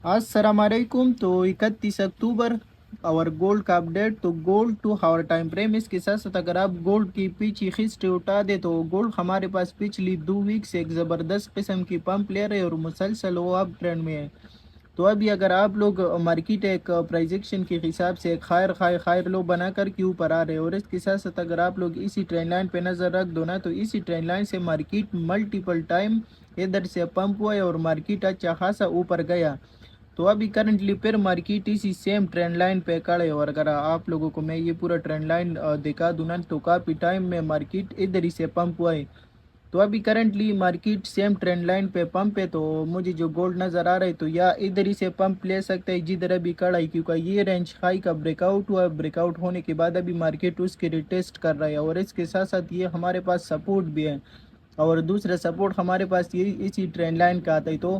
السلام علیکم. تو 31 اکتوبر اور گولڈ کا اپڈیٹ. تو gold to hour time frame اس کے ساتھ ساتھ اگر آپ گولڈ کی پیچھے ہسٹری اٹھا دے تو گولڈ ہمارے پاس پچھلی 2 ویک سے ایک زبردست قسم کی پمپ لے رہے اور مسلسل وہ اپ ٹرینڈ میں ہے. تو ابھی اگر آپ لوگ مارکیٹ ایک پرائزیکشن کے حساب سے خیر لو بنا کر کے اوپر آ رہے، اور اس کے ساتھ ساتھ اگر آپ لوگ اسی ٹرینڈ لائن پہ نظر رکھ دو نا، تو اسی ٹرینڈ لائن سے مارکیٹ ملٹیپل ٹائم ادھر سے پمپ ہوا ہے اور مارکیٹ اچھا خاصا اوپر گیا. تو ابھی کرنٹلی پھر مارکیٹ اسی سیم ٹرینڈ لائن پہ کھڑے، اور اگر آپ لوگوں کو میں یہ پورا ٹرینڈ لائن دکھا دوں نا، تو کافی ٹائم میں مارکیٹ ادھر ہی سے پمپ ہوا ہے. تو ابھی currently market same trend line پہ پمپ ہے، تو مجھے جو گولڈ نظر آ رہا ہے تو یا ادھر ہی سے پمپ لے سکتے ہیں جدھر ابھی کھڑا ہے، کیونکہ یہ رینج ہائی کا بریک آؤٹ ہوا. بریک آؤٹ ہونے کے بعد ابھی مارکیٹ اس کی ریٹیسٹ کر رہا ہے، اور اس کے ساتھ ساتھ یہ ہمارے پاس سپورٹ بھی ہے، اور دوسرا سپورٹ ہمارے پاس یہ اسی ٹرینڈ لائن کا آتا ہے. تو